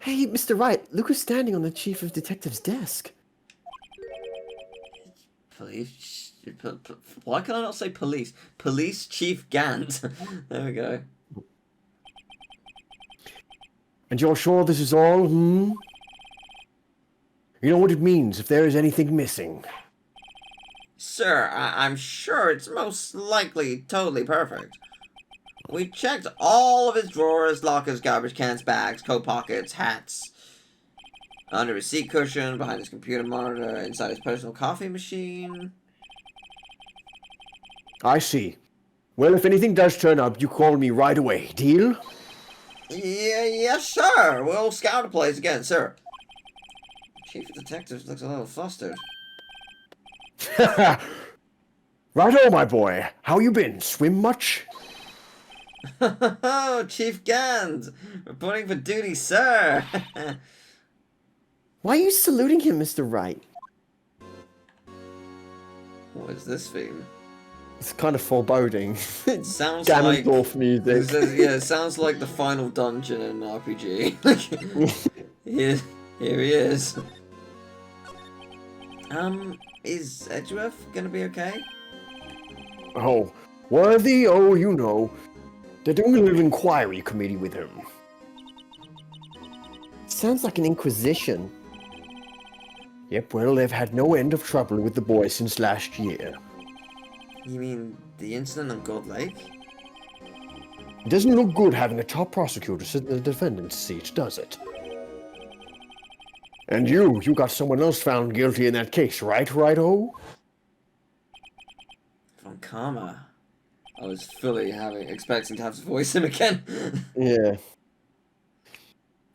Hey, Mr. Wright, look who's standing on the Chief of Detectives' desk. Police... Why can I not say police? Police Chief Gant. There we go. And you're sure this is all, You know what it means if there is anything missing. Sir, I'm sure it's most likely totally perfect. We checked all of his drawers, lockers, garbage cans, bags, coat pockets, hats, under his seat cushion, behind his computer monitor, inside his personal coffee machine. I see. Well, if anything does turn up, you call me right away. Deal? Yeah, yes, sir. We'll scout the place again, sir. Chief of Detectives looks a little flustered. Righto, my boy. How you been? Swim much? Oh, Chief Gant! Reporting for duty, sir! Why are you saluting him, Mr. Wright? What is this theme? It's kind of foreboding. It sounds Ganondorf like... music. Yeah, it sounds like the final dungeon in an RPG. Here he is. Is Edgeworth gonna be okay? Oh, worthy, oh, you know. They're doing a little inquiry committee with him. Sounds like an inquisition. Yep, well, they've had no end of trouble with the boy since last year. You mean the incident on Gold Lake? It doesn't look good having a top prosecutor sit in the defendant's seat, does it? And you got someone else found guilty in that case, right, Righto? From Karma. I was fully expecting to have to voice him again. Yeah.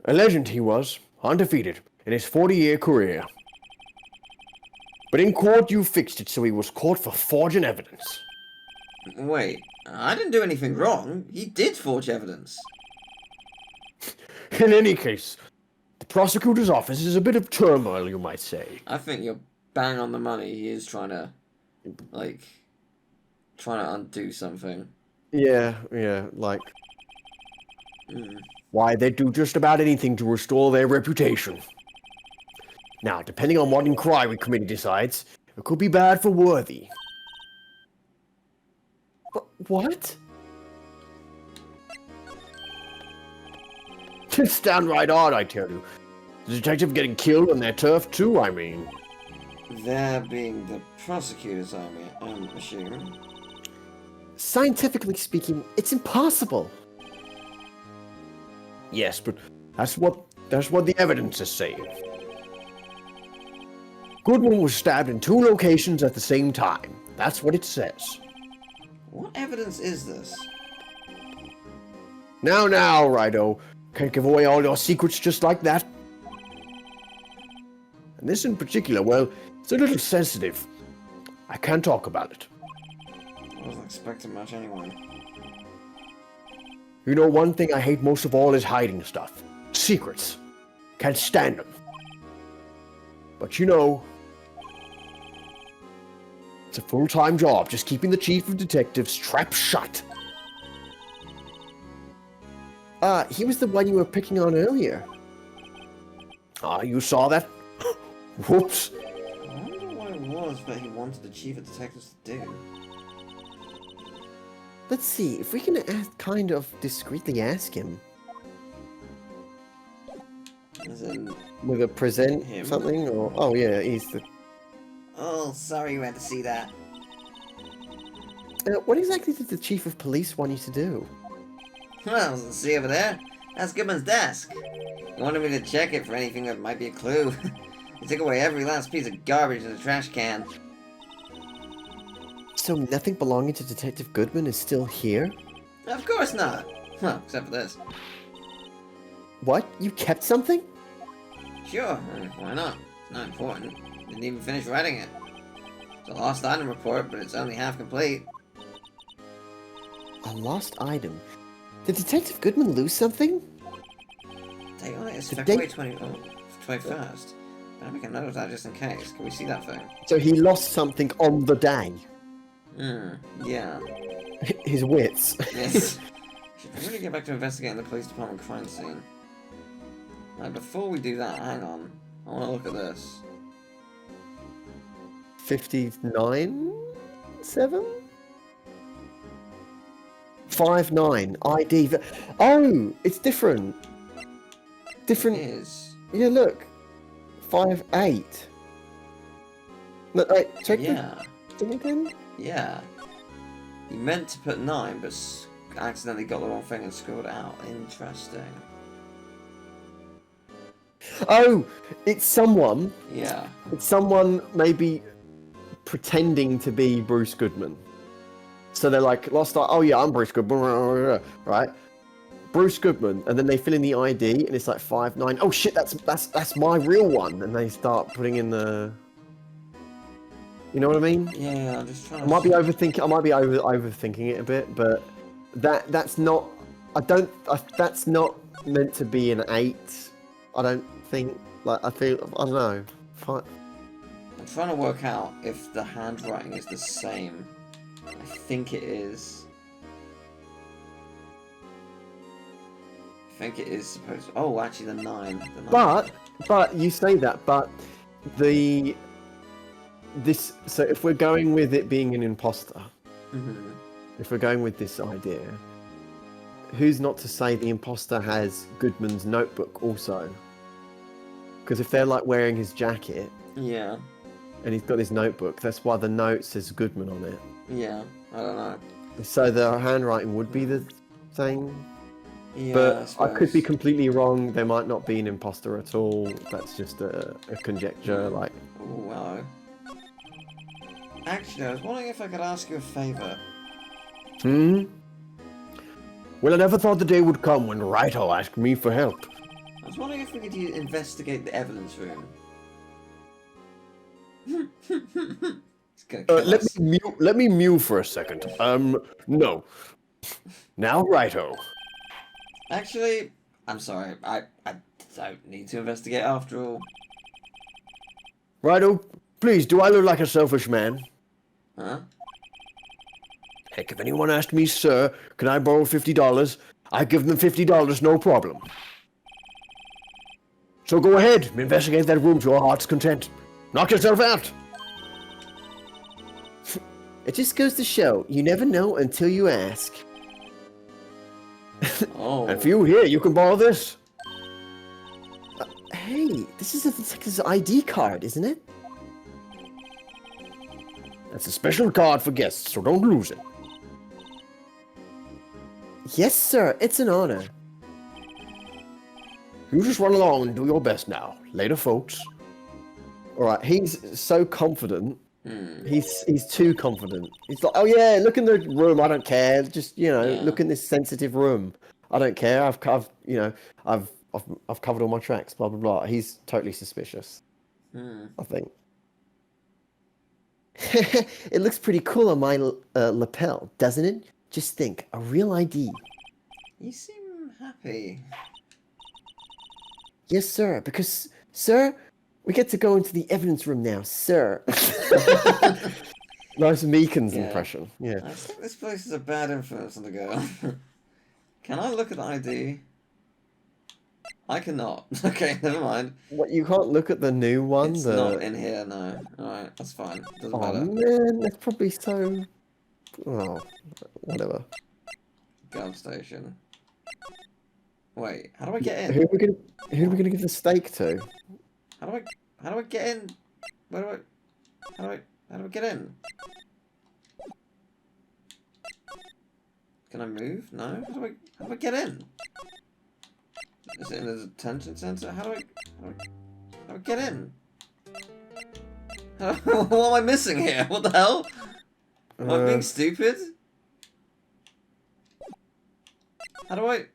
A legend he was, undefeated, in his 40-year career. But in court you fixed it so he was caught for forging evidence. Wait, I didn't do anything wrong. He did forge evidence. In any case, the prosecutor's office is a bit of turmoil, you might say. I think you're bang on the money. He is trying to undo something. Yeah, like... Why, they'd do just about anything to restore their reputation. Now, depending on what inquiry committee decides, it could be bad for Worthy. What? It's downright odd, I tell you. The detective getting killed on their turf, too, I mean. There being the prosecutor's army, I'm assuming. Scientifically speaking, it's impossible. Yes, but that's what the evidence is saying. Goodman was stabbed in 2 locations at the same time. That's what it says. What evidence is this? Now, Righto. Can't give away all your secrets just like that. And this in particular, well, it's a little sensitive. I can't talk about it. I wasn't expecting much anyway. You know, one thing I hate most of all is hiding stuff. Secrets. Can't stand them. But you know, it's a full-time job just keeping the chief of detectives trapped shut. He was the one you were picking on earlier. You saw that? Whoops. I wonder what it was that he wanted the chief of detectives to do. Let's see, if we can kind of discreetly ask him. As in... With a present him? something? Or oh yeah, he's the... Oh, sorry you had to see that. What exactly did the chief of police want you to do? Well, see over there? That's Goodman's desk. He wanted me to check it for anything that might be a clue. He took away every last piece of garbage in the trash can. So nothing belonging to Detective Goodman is still here? Of course not. Well, except for this. What? You kept something? Sure, why not? It's not important. Didn't even finish writing it. It's a lost item report, but it's only half complete. A lost item? Did Detective Goodman lose something? Date on it is February 21st. Better make a note of that just in case. Can we see that thing? So he lost something on the day? Yeah. His wits. Yes. Should really get back to investigating the police department crime scene. Now, before we do that, hang on. I want to look at this. 59? 7? 59 ID. Oh, it's different. Different. It is. Yeah, look. 58. Look, check Yeah. the thing again. Yeah. You meant to put 9, but accidentally got the wrong thing and screwed it out. Interesting. Oh, it's someone. Yeah. It's someone maybe pretending to be Bruce Goodman. So they're like, oh yeah, I'm Bruce Goodman, right? Bruce Goodman, and then they fill in the ID, and it's like 59. Oh shit, that's my real one, and they start putting in the. You know what I mean? Yeah, I'm just trying to. I might be overthinking it a bit, but that's not. That's not meant to be an 8. I don't think. Like I don't know. I'm trying to work out if the handwriting is the same. I think it is. I think it is supposed to... Oh, actually the 9. The 9. But you say that, but so if we're going with it being an imposter, if we're going with this idea, who's not to say the imposter has Goodman's notebook also? Because if they're like wearing his jacket, yeah, and he's got his notebook, that's why the note says Goodman on it. Yeah, I don't know. So the handwriting would be the same. Yeah, But I could be completely wrong. There might not be an imposter at all. That's just a conjecture. Like, Oh, wow. Actually, I was wondering if I could ask you a favour. Well, I never thought the day would come when Wright asked me for help. I was wondering if we could investigate the evidence room. It's gonna kill us. Let me mew for a second. No. Now, righto. Actually, I'm sorry. I don't need to investigate after all. Righto. Please, do I look like a selfish man? Huh? Heck, if anyone asked me, sir, can I borrow $50? I give them $50, no problem. So go ahead, investigate that room to your heart's content. Knock yourself out. It just goes to show, you never know until you ask. Oh. And for you here, you can borrow this. Hey, this is his ID card, isn't it? That's a special card for guests, so don't lose it. Yes, sir. It's an honor. You just run along and do your best now. Later, folks. All right. He's so confident. He's too confident. He's like, oh yeah, look in the room. I don't care. Just look in this sensitive room. I don't care. I've covered all my tracks. Blah blah blah. He's totally suspicious. I think. It looks pretty cool on my lapel, doesn't it? Just think, a real ID. You seem happy. Yes, sir. Because, sir, we get to go into the evidence room now, sir. Nice Meekan's impression. Yeah. I think this place is a bad influence on the girl. Can I look at the ID? I cannot. Okay, never mind. What, you can't look at the new one? It's not in here, no. Alright, that's fine. Doesn't matter. Man, that's probably so... Oh, whatever. Gun station. Wait, how do I get in? Who are we gonna give the steak to? How do I get in? How do I get in? Can I move? No? How do I get in? Is it in the detention center? How do I get in? What am I missing here? What the hell? Am I being stupid? How do I...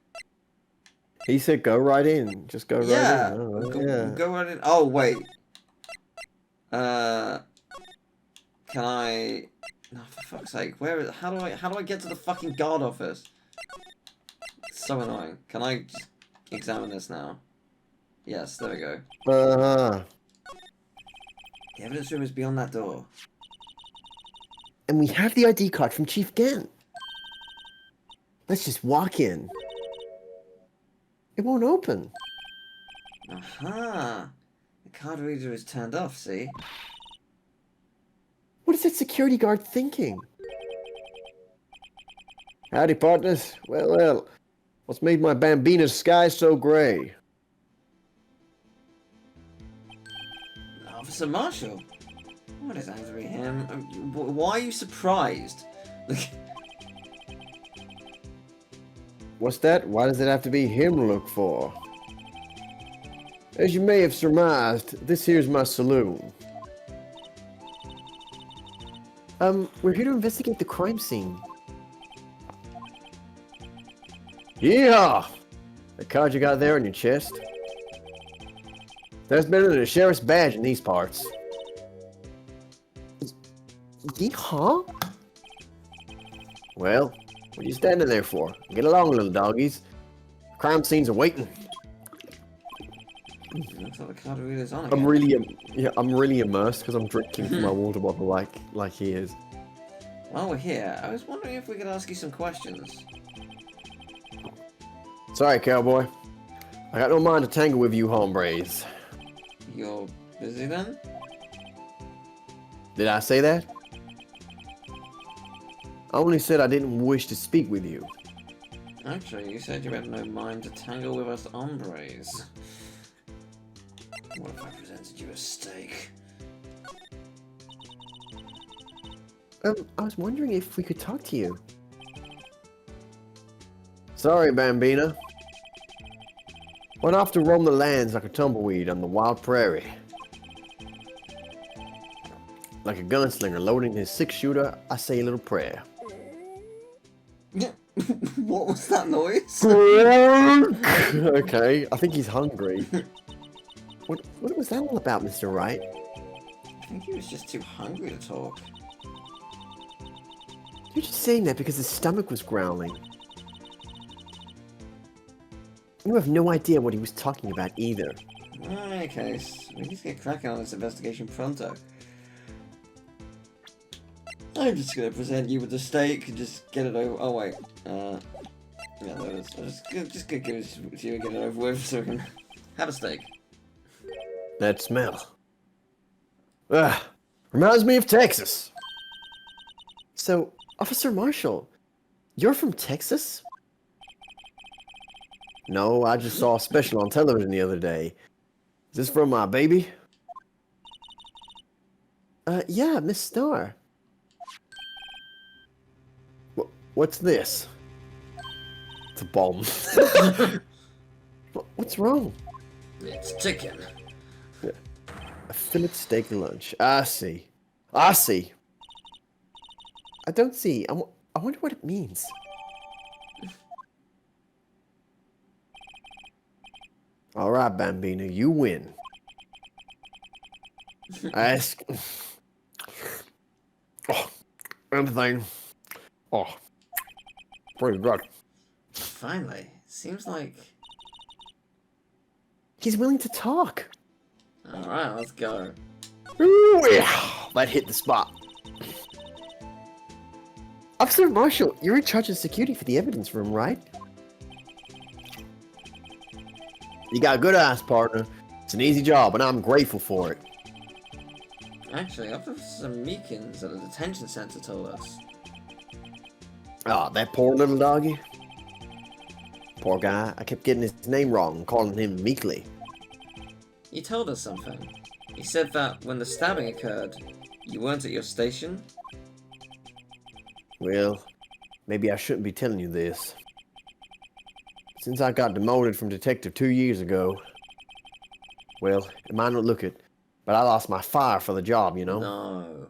He said go right in. Just go right in. Go right in. Oh, wait. Can I... No, for fuck's sake. How do I get to the fucking guard office? It's so annoying. Can I just examine this now? Yes, there we go. The evidence room is beyond that door. And we have the ID card from Chief Gant. Let's just walk in. It won't open. Aha! The card reader is turned off, see? What is that security guard thinking? Howdy, partners. Well, what's made my Bambina's sky so gray? Officer Marshall. What is angry him? Why are you surprised? What's that? Why does it have to be him to look for? As you may have surmised, this here's my saloon. We're here to investigate the crime scene. Yeehaw! The card you got there on your chest? That's better than a sheriff's badge in these parts. Yeehaw? Well, what are you standing there for? Get along, little doggies. Crime scenes are waiting. Looks like the card reader's on again. I'm really immersed because I'm drinking from my water bottle like he is. While we're here, I was wondering if we could ask you some questions. Sorry, cowboy. I got no mind to tangle with you hombres. You're busy then? Did I say that? I only said I didn't wish to speak with you. Actually, you said you had no mind to tangle with us hombres. What if I presented you a steak? I was wondering if we could talk to you. Sorry, Bambina. Went off to roam the lands like a tumbleweed on the wild prairie. Like a gunslinger loading his 6-shooter, I say a little prayer. What was that noise? Okay, I think he's hungry. What was that all about, Mr. Wright? I think he was just too hungry to talk. You're just saying that because his stomach was growling. You have no idea what he was talking about either. Okay, so we need to get cracking on this investigation pronto. I'm just gonna present you with the steak and just get it over. Oh wait, yeah, there it is. Just gonna give it to you and get it over with so we can have a steak. That smell. Reminds me of Texas. So, Officer Marshall, you're from Texas? No, I just saw a special on television the other day. Is this from my baby? Yeah, Miss Star. What's this? It's a bomb. What's wrong? It's ticking. A fillet steak lunch. I see. I see. I don't see. I wonder what it means. All right, Bambina, you win. Ask. Oh, anything. Oh, pretty good. Finally, seems like. He's willing to talk. All right, let's go. Ooh, yeah. That hit the spot. Officer Marshall, you're in charge of security for the evidence room, right? You got good eyes, partner. It's an easy job, and I'm grateful for it. Actually, Officer Meekins at a detention center told us. Ah, that poor little doggy. Poor guy. I kept getting his name wrong and calling him Meekly. He told us something. He said that when the stabbing occurred, you weren't at your station. Well, maybe I shouldn't be telling you this. Since I got demoted from detective 2 years ago, well, it might not look it, but I lost my fire for the job, you know? No.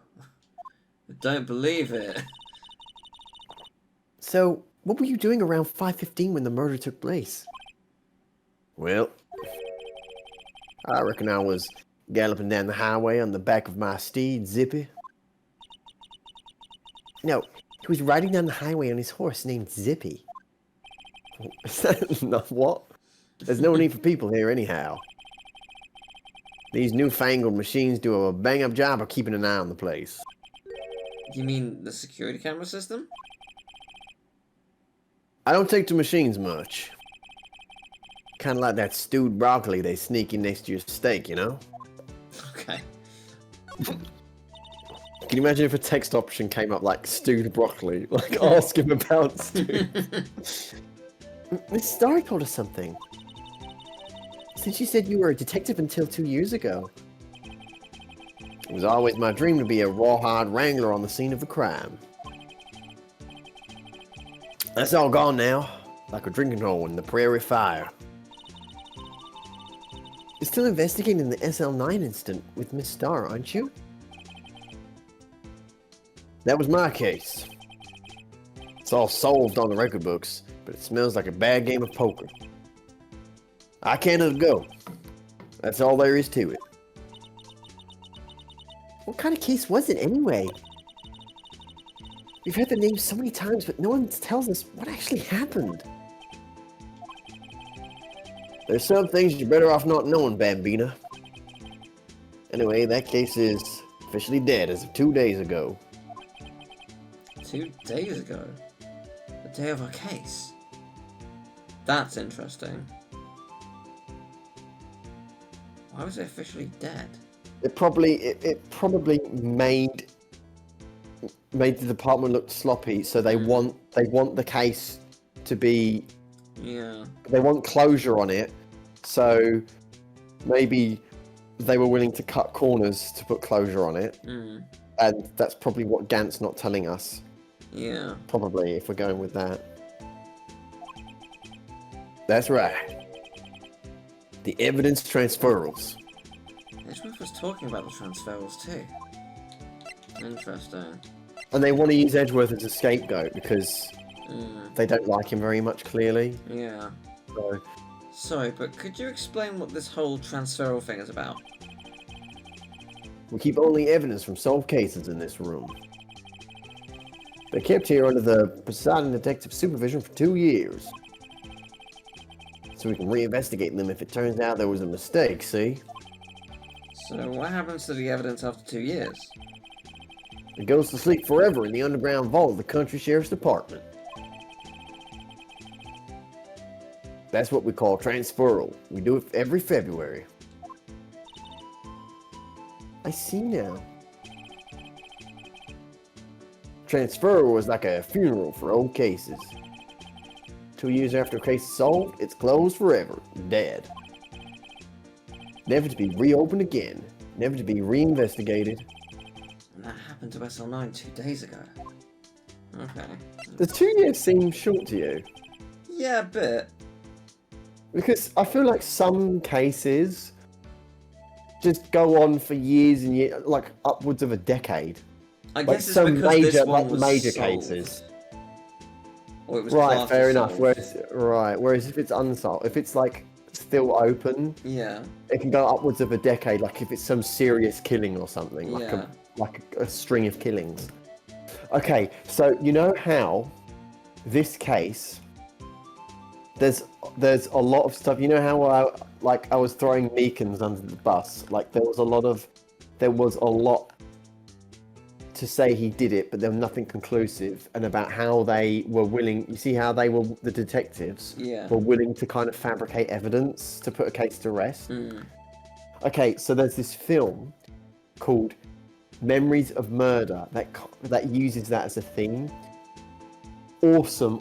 I don't believe it. So, what were you doing around 5:15 when the murder took place? Well, I reckon I was galloping down the highway on the back of my steed, Zippy. No, he was riding down the highway on his horse named Zippy. Not what? There's no need for people here anyhow. These newfangled machines do a bang-up job of keeping an eye on the place. You mean the security camera system? I don't take to machines much. kind of like that stewed broccoli they sneak in next to your steak, you know? Okay. Can you imagine if a text option came up like stewed broccoli? Like, ask him about stewed. Miss Starry told us something. Since you said you were a detective until 2 years ago. It was always my dream to be a rawhide wrangler on the scene of a crime. That's all gone now, like a drinking hole in the prairie fire. You're still investigating the SL9 incident with Miss Starr, aren't you? That was my case. It's all solved on the record books, but it smells like a bad game of poker. I can't let it go. That's all there is to it. What kind of case was it anyway? We've heard the name so many times, but no one tells us what actually happened. There's some things you're better off not knowing, Bambina. Anyway, that case is officially dead as of 2 days ago. 2 days ago? The day of our case? That's interesting. Why was it officially dead? It probably made the department look sloppy, so they want the case to be. Yeah. They want closure on it, so maybe they were willing to cut corners to put closure on it, and that's probably what Gant's not telling us. Yeah. Probably, if we're going with that. That's right. The evidence transferals. Edgeworth was talking about the transferals too. Interesting. And they want to use Edgeworth as a scapegoat because they don't like him very much, clearly. Yeah. So. Sorry, but could you explain what this whole transferal thing is about? We keep only evidence from solved cases in this room. They're kept here under the presiding detective's supervision for 2 years. So we can reinvestigate them if it turns out there was a mistake, see? So what happens to the evidence after 2 years? It goes to sleep forever in the underground vault of the country sheriff's department. That's what we call transferal. We do it every February. I see now. Transferal was like a funeral for old cases. 2 years after a case is solved, it's closed forever, dead. Never to be reopened again, never to be reinvestigated. And that happened to SL9 2 days ago. Okay. Does 2 years seem short to you? Yeah, a bit. Because I feel like some cases just go on for years and years, like upwards of a decade. I like guess it's some because major, this one like was major solved. cases. Or it was Right, fair enough. solved. Whereas if it's unsolved, if it's like still open, Yeah. it can go upwards of a decade. Like if it's some serious killing or something, like Yeah. a string of killings. Okay, so you know how this case, there's a lot of stuff. You know how I was throwing Meekins under the bus. Like there was a lot to say he did it, but there was nothing conclusive, and about how they were willing. You see how the detectives were willing to kind of fabricate evidence to put a case to rest. Okay, so there's this film called Memories of Murder that uses that as a theme. Awesome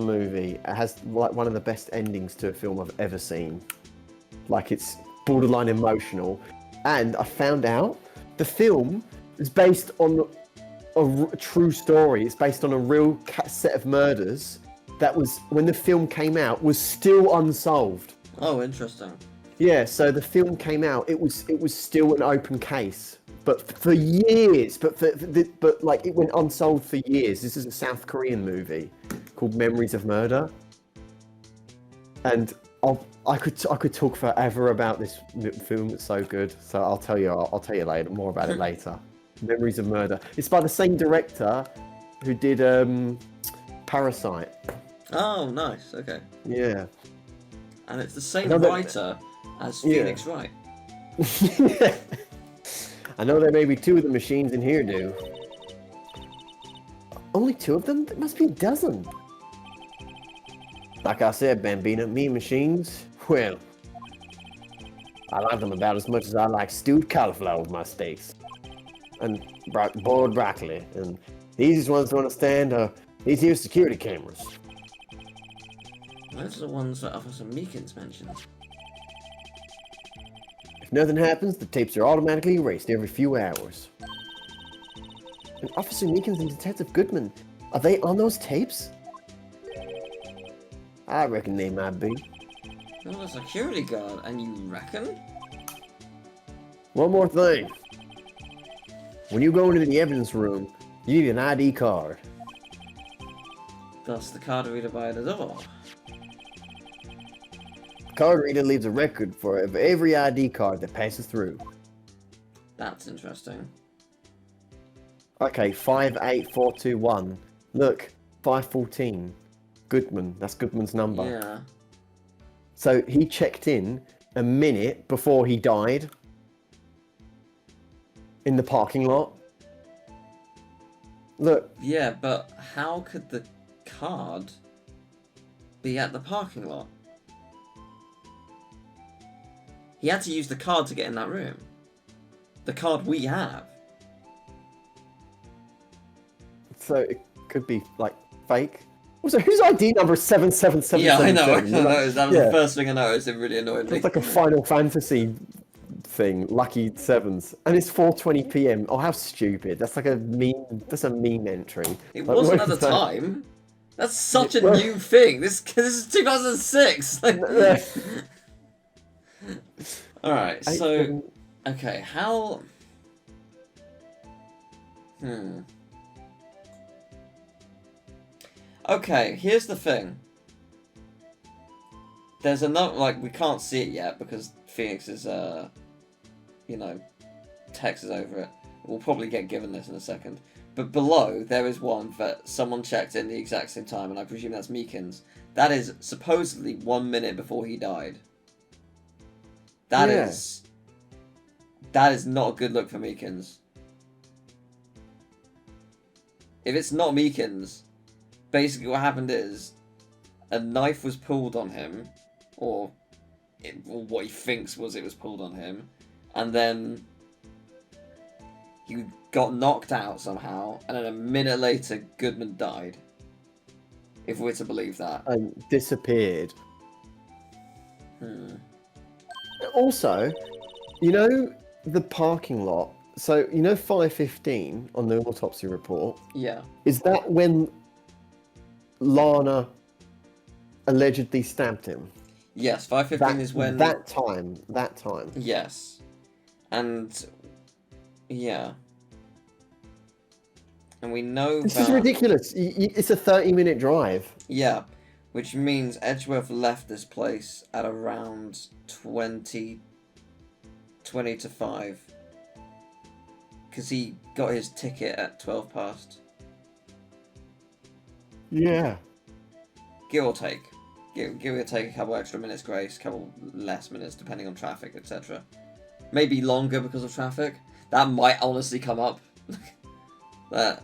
movie. It has like one of the best endings to a film I've ever seen. Like it's borderline emotional, and I found out the film is based on a true story. It's based on a real set of murders that was, when the film came out, was still unsolved. Oh, interesting. Yeah, so the film came out, it was still an open case, but for years, but like it went unsolved for years. This is a South Korean movie called Memories of Murder, and I could talk forever about this film. It's so good. So I'll tell you later more about it later. Memories of Murder. It's by the same director who did Parasite. Oh, nice. Okay. Yeah. And it's the same writer as Phoenix Wright. I know there may be 2 of the machines in here, do. Only 2 of them? There must be a dozen. Like I said, Bambina, me and machines, Well, I like them about as much as I like stewed cauliflower with my steaks. And boiled broccoli. And the easiest ones to understand are these here security cameras. Those are the ones that Officer Meekins mentioned. If nothing happens, the tapes are automatically erased every few hours. And Officer Meekins and Detective Goodman, are they on those tapes? I reckon they might be. You're a security guard, and you reckon? One more thing. When you go into the evidence room, you need an ID card. That's the card reader by the door. The card reader leaves a record for every ID card that passes through. That's interesting. Okay, 58421. Look, 514. Goodman. That's Goodman's number. Yeah. So he checked in a minute before he died in the parking lot. Look. Yeah, but how could the card be at the parking lot? He had to use the card to get in that room. The card we have. So it could be like fake. Also, whose ID number is 7777? Yeah, I know. That was Yeah. the first thing I noticed. It really annoyed me. It's like a Final Fantasy thing, Lucky Sevens, and it's 4:20 p.m. Oh, how stupid! That's like a meme. That's a meme entry. It Like, wasn't what at the is that? time. That's such a new thing. This is 2006. Like... All right. So, okay, how? Okay, here's the thing. There's another, like, we can't see it yet because Phoenix is, you know, text is over it. We'll probably get given this in a second. But below, there is one that someone checked in the exact same time, and I presume that's Meekins. That is supposedly 1 minute before he died. That is not a good look for Meekins. If it's not Meekins, basically what happened is a knife was pulled on him, or what he thinks was it was pulled on him, and then he got knocked out somehow, and then a minute later Goodman died. If we're to believe that. And disappeared. Also, you know the parking lot. So you know 515 on the autopsy report. Yeah. Is that when Lana allegedly stabbed him? Yes, 515 is when... That time. Yes. And... yeah. And we know This that... is ridiculous. It's a 30-minute drive. Yeah. Which means Edgeworth left this place at around 20 to 5. Because he got his ticket at 12 past. Yeah. Give or take. Give or take a couple extra minutes grace, a couple less minutes depending on traffic, etc. Maybe longer because of traffic. That might honestly come up. That,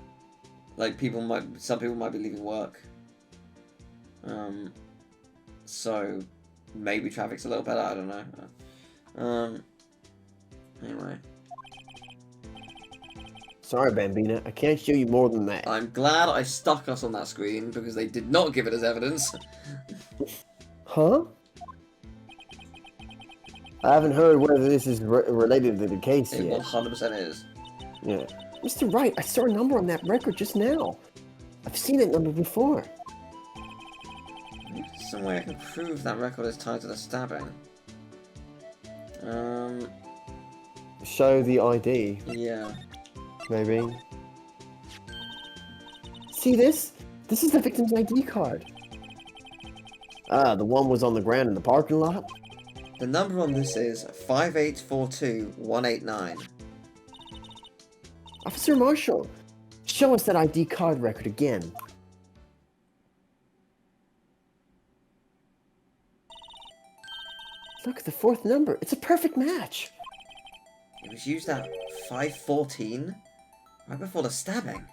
like, some people might be leaving work. So maybe traffic's a little better, I don't know. Anyway. Sorry, Bambina. I can't show you more than that. I'm glad I stuck us on that screen because they did not give it as evidence. Huh? I haven't heard whether this is related to the case It yet. 100% is. Yeah. Mr. Wright, I saw a number on that record just now. I've seen that number before. Some way I can prove that record is tied to the stabbing. Show the ID, Yeah. maybe. See this? This is the victim's ID card. Ah, the one was on the ground in the parking lot? The number on this is 5842189. Officer Marshall, show us that ID card record again. Look, the fourth number. It's a perfect match. It was used at 5:14, right before the stabbing.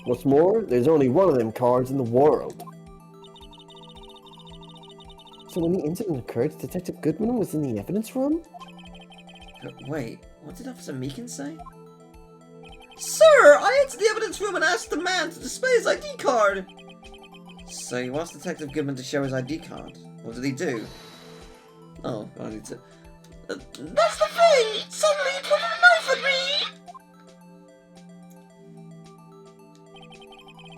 What's more, there's only one of them cards in the world. So when the incident occurred, Detective Goodman was in the evidence room? But wait, what did Officer Meekin say? Sir, I entered the evidence room and asked the man to display his ID card. So you asked Detective Goodman to show his ID card? What did he do? Oh, I need to... That's the thing! Suddenly he put a knife at me!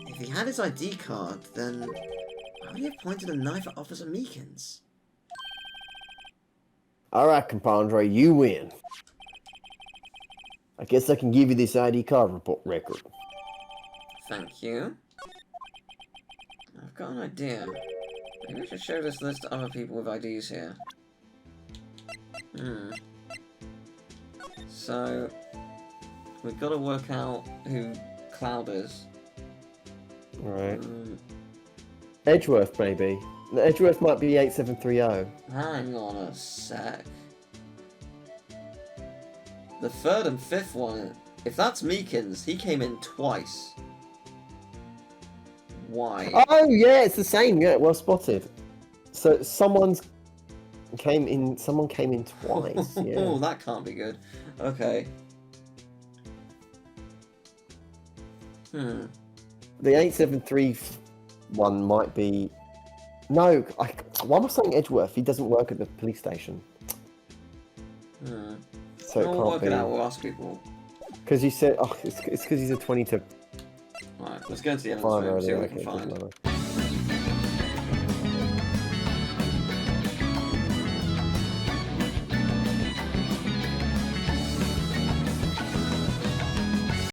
If he had his ID card, then why would he have pointed a knife at Officer Meekins? Alright, compadre, you win. I guess I can give you this ID card report record. Thank you. I've got an idea. Maybe we should show this list to other people with IDs here. So, we've got to work out who Cloud is. Right. Edgeworth, maybe. No, Edgeworth might be 8730. Hang on a sec. The third and fifth one, if that's Meekins, he came in twice. Why? Oh, yeah, it's the same. Yeah, well spotted. So someone came in twice. Yeah. Oh, that can't be good. Okay. The 873 one might be... No, why am I saying Edgeworth? He doesn't work at the police station. So we'll work it out, we'll ask people. Because you said... Oh, it's because he's a 22. Right, let's go into the evidence room, see what we can find.